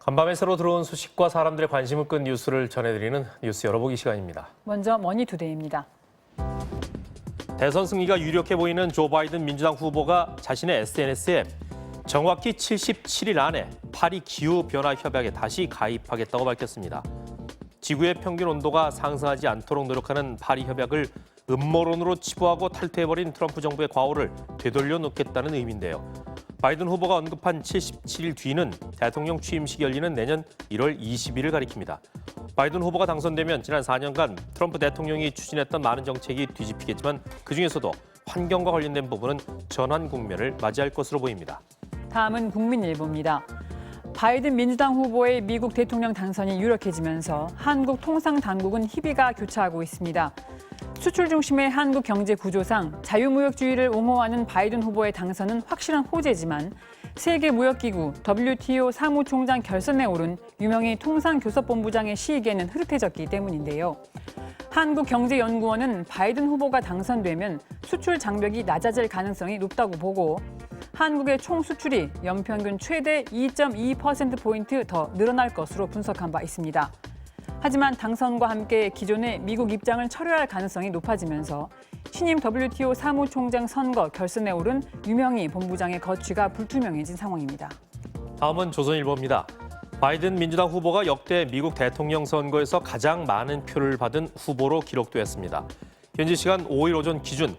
간밤에 새로 들어온 소식과 사람들의 관심을 끈 뉴스를 전해드리는 뉴스 열어보기 시간입니다. 먼저 머니투데이입니다. 대선 승리가 유력해 보이는 조 바이든 민주당 후보가 자신의 SNS에 정확히 77일 안에 파리 기후변화 협약에 다시 가입하겠다고 밝혔습니다. 지구의 평균 온도가 상승하지 않도록 노력하는 파리 협약을 음모론으로 치부하고 탈퇴해버린 트럼프 정부의 과오를 되돌려 놓겠다는 의미인데요. 바이든 후보가 언급한 77일 뒤는 대통령 취임식이 열리는 내년 1월 20일을 가리킵니다. 바이든 후보가 당선되면 지난 4년간 트럼프 대통령이 추진했던 많은 정책이 뒤집히겠지만 그중에서도 환경과 관련된 부분은 전환 국면을 맞이할 것으로 보입니다. 다음은 국민일보입니다. 바이든 민주당 후보의 미국 대통령 당선이 유력해지면서 한국 통상당국은 희비가 교차하고 있습니다. 수출 중심의 한국 경제 구조상 자유무역주의를 옹호하는 바이든 후보의 당선은 확실한 호재지만 세계무역기구 WTO 사무총장 결선에 오른 유명희 통상교섭본부장의 시기에는 흐릿해졌기 때문인데요. 한국경제연구원은 바이든 후보가 당선되면 수출 장벽이 낮아질 가능성이 높다고 보고 한국의 총 수출이 연평균 최대 2.2%포인트 더 늘어날 것으로 분석한 바 있습니다. 하지만 당선과 함께 기존의 미국 입장을 철회할 가능성이 높아지면서 신임 WTO 사무총장 선거 결선에 오른 유명희 본부장의 거취가 불투명해진 상황입니다. 다음은 조선일보입니다. 바이든 민주당 후보가 역대 미국 대통령 선거에서 가장 많은 표를 받은 후보로 기록되었습니다. 현지 시간 5일 오전 기준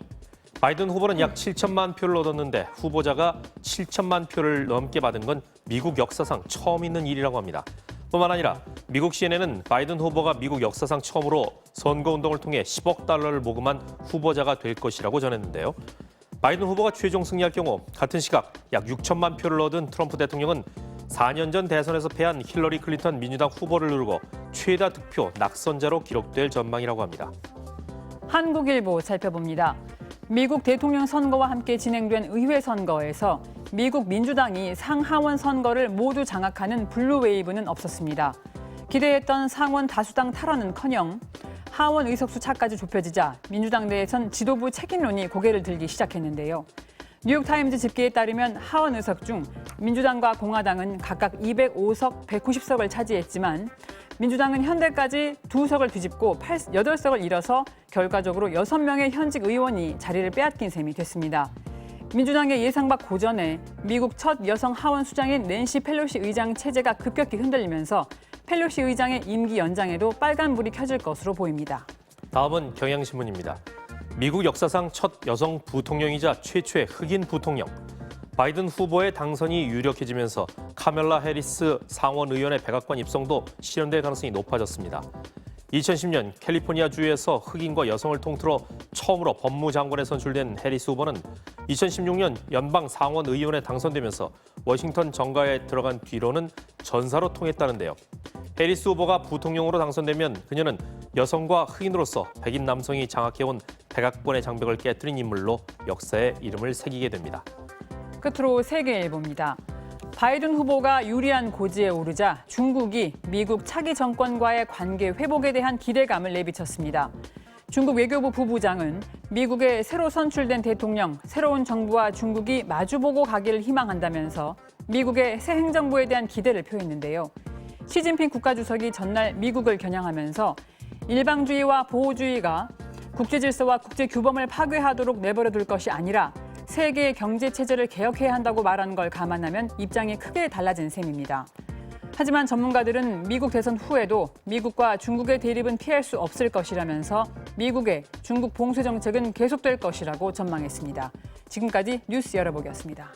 바이든 후보는 약 7천만 표를 얻었는데 후보자가 7천만 표를 넘게 받은 건 미국 역사상 처음 있는 일이라고 합니다. 뿐만 아니라 미국 CNN은 바이든 후보가 미국 역사상 처음으로 선거운동을 통해 10억 달러를 모금한 후보자가 될 것이라고 전했는데요. 바이든 후보가 최종 승리할 경우 같은 시각 약 6천만 표를 얻은 트럼프 대통령은 4년 전 대선에서 패한 힐러리 클린턴 민주당 후보를 누르고 최다 득표 낙선자로 기록될 전망이라고 합니다. 한국일보 살펴봅니다. 미국 대통령 선거와 함께 진행된 의회 선거에서 미국 민주당이 상하원 선거를 모두 장악하는 블루웨이브는 없었습니다. 기대했던 상원 다수당 탈환은커녕 하원 의석수 차까지 좁혀지자 민주당 내에선 지도부 책임론이 고개를 들기 시작했는데요. 뉴욕타임즈 집계에 따르면 하원 의석 중 민주당과 공화당은 각각 205석, 190석을 차지했지만 민주당은 현재까지 2석을 뒤집고 8석을 잃어서 결과적으로 6명의 현직 의원이 자리를 빼앗긴 셈이 됐습니다. 민주당의 예상 밖 고전에 미국 첫 여성 하원 수장인 낸시 펠로시 의장 체제가 급격히 흔들리면서 펠로시 의장의 임기 연장에도 빨간불이 켜질 것으로 보입니다. 다음은 경향신문입니다. 미국 역사상 첫 여성 부통령이자 최초의 흑인 부통령. 바이든 후보의 당선이 유력해지면서 카멜라 해리스 상원 의원의 백악관 입성도 실현될 가능성이 높아졌습니다. 2010년 캘리포니아주에서 흑인과 여성을 통틀어 처음으로 법무장관에 선출된 해리스 후보는 2016년 연방 상원 의원에 당선되면서 워싱턴 정가에 들어간 뒤로는 전사로 통했다는데요. 해리스 후보가 부통령으로 당선되면 그녀는 여성과 흑인으로서 백인 남성이 장악해온 백악관의 장벽을 깨뜨린 인물로 역사에 이름을 새기게 됩니다. 끝으로 세계일보입니다. 바이든 후보가 유리한 고지에 오르자 중국이 미국 차기 정권과의 관계 회복에 대한 기대감을 내비쳤습니다. 중국 외교부 부부장은 미국의 새로 선출된 대통령, 새로운 정부와 중국이 마주보고 가기를 희망한다면서 미국의 새 행정부에 대한 기대를 표했는데요. 시진핑 국가주석이 전날 미국을 겨냥하면서 일방주의와 보호주의가 국제질서와 국제규범을 파괴하도록 내버려둘 것이 아니라 세계의 경제체제를 개혁해야 한다고 말한 걸 감안하면 입장이 크게 달라진 셈입니다. 하지만 전문가들은 미국 대선 후에도 미국과 중국의 대립은 피할 수 없을 것이라면서 미국의 중국 봉쇄 정책은 계속될 것이라고 전망했습니다. 지금까지 뉴스 열어보기였습니다.